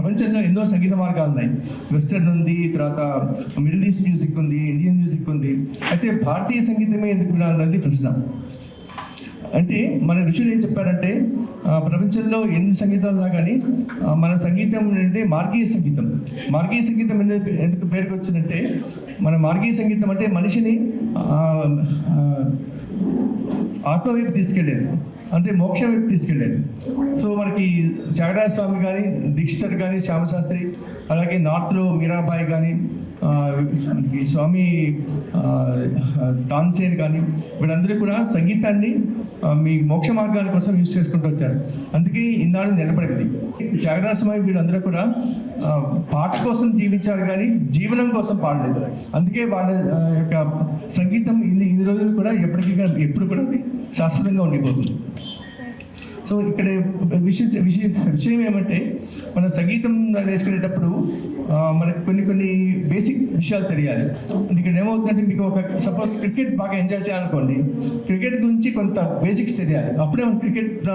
ప్రపంచంలో ఎన్నో సంగీత మార్గాలు ఉన్నాయి. వెస్టర్న్ ఉంది, తర్వాత మిడిల్ ఈస్ట్ మ్యూజిక్ ఉంది, ఇండియన్ మ్యూజిక్ ఉంది. అయితే భారతీయ సంగీతమే ఎందుకు వినాలన్నది ప్రశ్న. అంటే మన ఋషులు ఏం చెప్పారంటే ప్రపంచంలో ఎన్ని సంగీతాలు ఉన్నా కానీ మన సంగీతం అంటే మార్గీయ సంగీతం. మార్గీయ సంగీతం ఎందుకు పేరుకు వచ్చిందంటే మన మార్గీయ సంగీతం అంటే మనిషిని ఆత్మ వైపు తీసుకెళ్ళేది, అంటే మోక్షం వైపు తీసుకెళ్ళేది. సో మనకి త్యాగరాజ స్వామి కానీ, దీక్షితర్ కానీ, శ్యామశాస్త్రి, అలాగే నార్త్లో మీరాబాయి కానీ, స్వామి తాన్సేన్ కానీ, వీళ్ళందరూ కూడా సంగీతాన్ని మీ మోక్ష మార్గాల కోసం యూజ్ చేసుకుంటూ వచ్చారు. అందుకే ఇన్నాళ్ళు నిలబడింది. త్యాగరాజ స్వామి వీళ్ళందరూ కూడా పాట కోసం జీవించారు కానీ జీవనం కోసం పాడలేదు. అందుకే వాళ్ళ యొక్క సంగీతం ఇన్ని రోజులు కూడా ఎప్పుడు కూడా శాశ్వతంగా ఉండిపోతుంది. సో ఇక్కడ విషయం ఏమంటే మన సంగీతం నేర్చుకునేటప్పుడు మనకు కొన్ని బేసిక్ విషయాలు తెలియాలి. ఇక్కడ ఏమవుతుందంటే మీకు ఒక సపోజ్ క్రికెట్ బాగా ఎంజాయ్ చేయాలనుకోండి, క్రికెట్ గురించి కొంత బేసిక్స్ తెలియాలి. అప్పుడే మనం క్రికెట్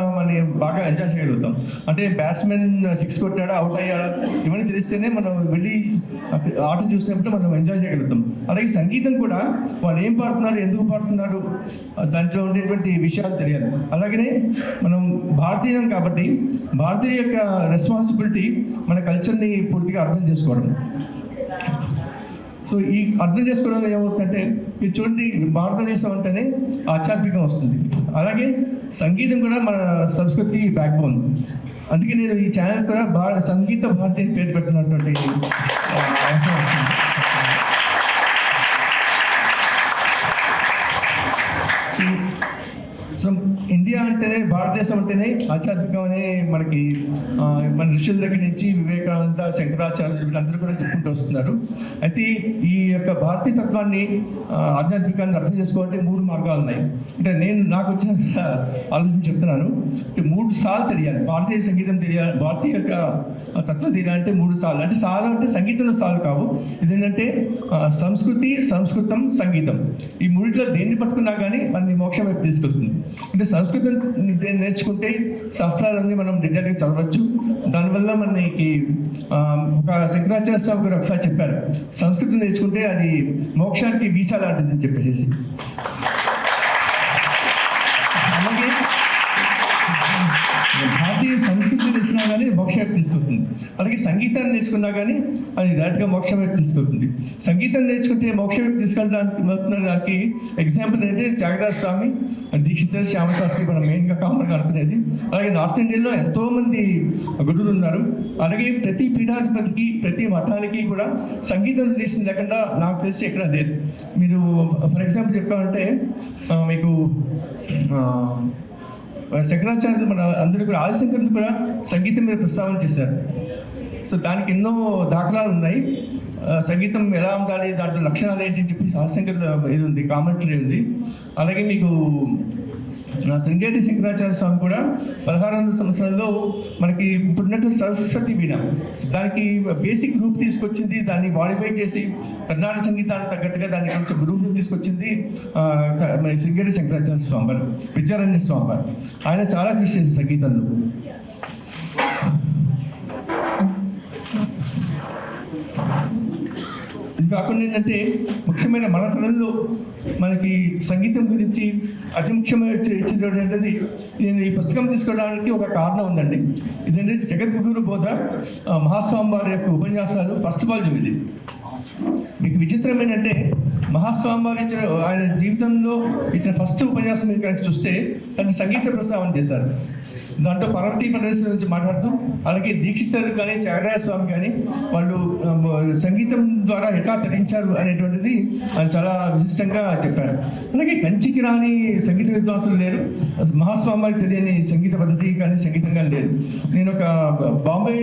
బాగా ఎంజాయ్ చేయగలుగుతాం. అంటే బ్యాట్స్మెన్ 6 కొట్టాడా, అవుట్ అయ్యాడా, ఇవన్నీ తెలిస్తేనే మనం వెళ్ళి ఆట చూసినప్పుడు మనం ఎంజాయ్ చేయగలుగుతాం. అలాగే సంగీతం కూడా వాళ్ళు ఏం పాడుతున్నారు, ఎందుకు పాడుతున్నారు, దాంట్లో ఉండేటువంటి విషయాలు తెలియాలి. అలాగనే మనం భారతీయం కాబట్టి భారతీయ యొక్క రెస్పాన్సిబిలిటీ మన కల్చర్ని పూర్తిగా అర్థం చేసుకోవడం. సో ఈ అర్థం చేసుకోవడం ఏమవుతుందంటే మీరు చూడండి, భారతదేశం అంటేనే ఆధ్యాత్మికం వస్తుంది. అలాగే సంగీతం కూడా మన సంస్కృతికి బ్యాక్ బోన్. అందుకే నేను ఈ ఛానల్ కూడా సంగీత భారతి అని పేరు పెట్టినటువంటి సో ఇండియా అంటేనే, భారతదేశం అంటేనే ఆధ్యాత్మికం అనే మనకి మన ఋషుల దగ్గర నుంచి వివేకానంద, శంకరాచార్యులు వీళ్ళందరూ కూడా చెప్పుకుంటూ వస్తున్నారు. అయితే ఈ యొక్క భారతీయ తత్వాన్ని, ఆధ్యాత్మికాన్ని అర్థం చేసుకోవాలంటే 3 మార్గాలు ఉన్నాయి. అంటే నేను నాకు వచ్చిన ఆలోచన చెప్తున్నాను. 3 సార్లు తెలియాలి భారతీయ సంగీతం తెలియాలి, భారతీయ యొక్క తత్వం తెలియాలంటే 3 సార్లు. అంటే సార్లు అంటే సంగీతంలో సార్లు కావు, ఇదేంటంటే సంస్కృతి, సంస్కృతం, సంగీతం. ఈ 3లో దేన్ని పట్టుకున్నా కానీ మనని మోక్షం వైపు తీసుకెళ్తుంది. అంటే సంస్కృతం నేర్చుకుంటే శాస్త్రాలన్నీ మనం డీటెయిల్గా చదవచ్చు. దానివల్ల మనకి ఒక శంకరాచార్య స్వామి గారు ఒకసారి చెప్పారు, సంస్కృతం నేర్చుకుంటే అది మోక్షానికి వీసా లాంటిది అని చెప్పేసి. అలాగే భారతీయ సంస్కృతి నేర్చుకున్నా కానీ మోక్షం వైపు తీసుకెళ్తుంది. అలాగే సంగీతాన్ని నేర్చుకున్నా కానీ అది డైరెక్ట్గా మోక్షం వైపు తీసుకెళ్తుంది. సంగీతం నేర్చుకుంటే మోక్షం వైపు తీసుకెళ్ళడానికి ఎగ్జాంపుల్ ఏంటంటే త్యాగరాజ స్వామి, దీక్షితర్, శ్యామశాస్త్రి మనం మెయిన్గా కామన్గా అనుకునేది. అలాగే నార్త్ ఇండియాలో ఎంతోమంది గురువులు ఉన్నారు. అలాగే ప్రతి పీఠాధిపతికి, ప్రతి మఠానికి కూడా సంగీతం రిలేషన్ లేకుండా నాకు తెలిసి ఎక్కడ లేదు. మీరు ఫర్ ఎగ్జాంపుల్ చెప్పామంటే మీకు శంకరాచార్యులు మన అందరూ కూడా, ఆదిశంకరులు కూడా సంగీతం మీద ప్రస్తావన చేశారు. సో దానికి ఎన్నో దాఖలాలు ఉన్నాయి. సంగీతం ఎలా ఉండాలి, దాంట్లో లక్షణాలు ఏంటి అని చెప్పి ఆదిశంకరుల ఇది ఉంది, కామెంటరీ ఉంది. అలాగే మీకు శృంగేరి శంకరాచార్య స్వామి కూడా 1600 సంవత్సరాల్లో మనకి ఇప్పుడున్నట్టు సరస్వతి వీణ దానికి బేసిక్ రూప్ తీసుకొచ్చింది, దాన్ని మాడిఫై చేసి కర్ణాటక సంగీతానికి తగ్గట్టుగా దాన్ని కొంచెం రూపం తీసుకొచ్చింది శృంగేరి శంకరాచార్య స్వామి వారు, విద్యారణ్య స్వామి వారు. ఆయన చాలా కృషి చేశారు సంగీతంలో. ఇది కాకుండా ఏంటంటే ముఖ్యమైన మన తరంలో మనకి సంగీతం గురించి అతి ముఖ్యమైన ఇచ్చినటువంటిది నేను ఈ పుస్తకం తీసుకోవడానికి ఒక కారణం ఉందండి. ఇదంటే జగద్గురు బోధ మహాస్వామి వారి యొక్క ఉపన్యాసాలు ఫస్ట్ వాల్యూమ్. ఇది మీకు విచిత్రం ఏంటంటే మహాస్వామి వారు ఇచ్చిన, ఆయన జీవితంలో ఇచ్చిన ఫస్ట్ ఉపన్యాసం మీరు కనుక చూస్తే తను సంగీత ప్రస్తావన చేశారు. దాంట్లో పార్వతీ పరమేశ్వర గురించి మాట్లాడుతూ, అలాగే దీక్షితర్ కానీ, త్యాగరాజ స్వామి కానీ వాళ్ళు సంగీతం ద్వారా ఎట్లా తరించారు అనేటువంటిది ఆయన చాలా విశిష్టంగా చెప్పారు. అలాగే కంచికి రాని సంగీత విద్వాంసులు లేరు, మహాస్వామి వారికి తెలియని సంగీత పద్ధతి కానీ సంగీతం కానీ లేదు. నేను ఒక బాంబే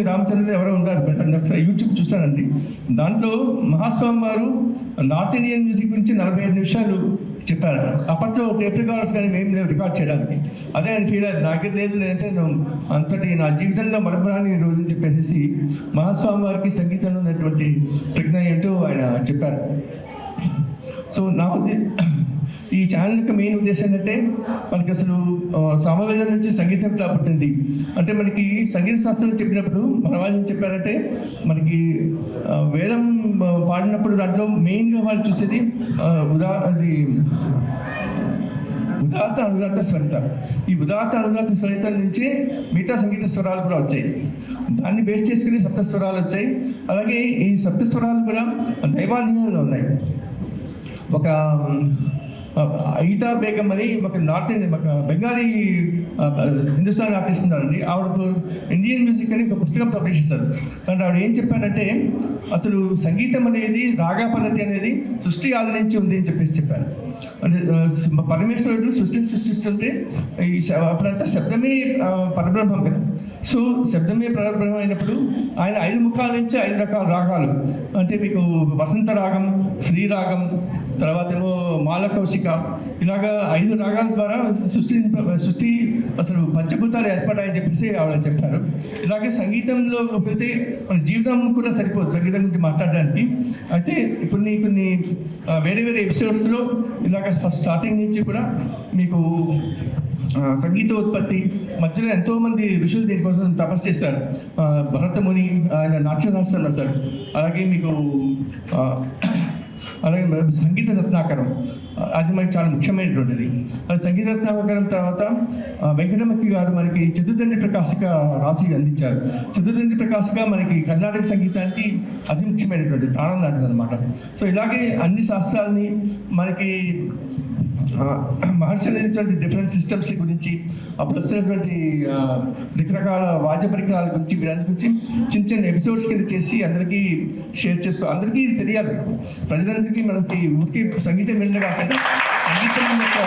రామచంద్ర ఎవరో ఉన్నారు, యూట్యూబ్ చూస్తానండి. దాంట్లో మహాస్వామి వారు నార్త్ ఇండియన్ మ్యూజిక్ గురించి 45 నిమిషాలు చెప్పారట. అప్పట్లో టేప్ రికార్డ్స్ కానీ మేము లేవు రికార్డ్ చేయడానికి. అదే ఆయన ఫీల్ అయ్యారు, నాకే లేదు లేదంటే అంతటి నా జీవితంలో మరపురాని రోజు అని చెప్పేసి మహాస్వామి వారికి సంగీతంలో ఉన్నటువంటి ప్రజ్ఞ ఏంటో ఆయన చెప్పారు. సో నాకు ఈ ఛానల్ యొక్క మెయిన్ ఉద్దేశం ఏంటంటే మనకి అసలు సామవేదం నుంచి సంగీతం ఎట్లా పుట్టింది అంటే మనకి సంగీత శాస్త్రం చెప్పినప్పుడు మన వాళ్ళు ఏం చెప్పారంటే మనకి వేదం పాడినప్పుడు దాంట్లో మెయిన్గా వాళ్ళు చూసేది ఉదాత్త అనుదాత్త స్వరిత. ఈ ఉదాత్త అనుదాత్త స్వరిత నుంచే మిగతా సంగీత స్వరాలు కూడా వచ్చాయి. దాన్ని బేస్ చేసుకుని సప్తస్వరాలు వచ్చాయి. అలాగే ఈ సప్తస్వరాలు కూడా దైవాధీనంలో ఉన్నాయి. ఒక ఈతా బేగం అని ఒక నార్త్ ఇండియన్ ఒక బెంగాలీ హిందుస్థానీ ఆర్టిస్ట్ ఉన్నారండి. ఆవిడ ఇండియన్ మ్యూజిక్ అని ఒక పుస్తకం పబ్లిష్ చేశారు. కానీ ఆవిడ ఏం చెప్పారంటే అసలు సంగీతం అనేది రాగా పద్ధతి అనేది సృష్టి ఆది నుంచి ఉంది అని చెప్పారు. అంటే పరమేశ్వరుడు సృష్టిస్తుంటే ఈ అప్పుడంతా శబ్దమే పరబ్రహ్మం కదా. సో శబ్దమే పరబ్రహ్మం అయినప్పుడు ఆయన 5 ముఖాల నుంచి 5 రకాల రాగాలు అంటే మీకు వసంత రాగం, శ్రీరాగం, తర్వాత ఏమో మాలకౌశిక, ఇలాగా 5 రాగాల ద్వారా సృష్టి అసలు పంచభూతాలు ఏర్పడాయని చెప్పేసి ఆవిడ చెప్పారు. ఇలాగే సంగీతంలో వెళ్తే మన జీవితం కూడా సరిపోదు సంగీతం గురించి మాట్లాడడానికి. అయితే కొన్ని వేరే ఎపిసోడ్స్లో ఇలాగ ఫస్ట్ స్టార్టింగ్ నుంచి కూడా మీకు సంగీత ఉత్పత్తి మధ్యలో ఎంతోమంది ఋషులు దీనికోసం తపస్సు చేశారు. భరతముని ఆయన నాట్యశాస్త్రం రాశారు. అలాగే మీకు అలాగే సంగీత రత్నాకరం అది మనకి చాలా ముఖ్యమైనటువంటిది. అది సంగీత రత్నాకరం తర్వాత వెంకటమక్కి గారు మనకి చతుర్దండి ప్రకాశిక రాసి అందించారు. చతుర్దండి ప్రకాశిక మనకి కర్ణాటక సంగీతానికి అతి ముఖ్యమైనటువంటి ప్రాణం లాంటిది అనమాట. సో ఇలాగే అన్ని శాస్త్రాలని మనకి మహర్షి అనేటువంటి డిఫరెంట్ సిస్టమ్స్ గురించి అప్పుడు వచ్చినటువంటి రకరకాల వాద్య పరికరాల గురించి వీరందరి గురించి చిన్న ఎపిసోడ్స్ కింద చేసి అందరికీ షేర్ చేస్తూ అందరికీ తెలియాలి. ప్రజలందరికీ మనకి ఊరికి సంగీతం వినడం కాకుండా సంగీతం యొక్క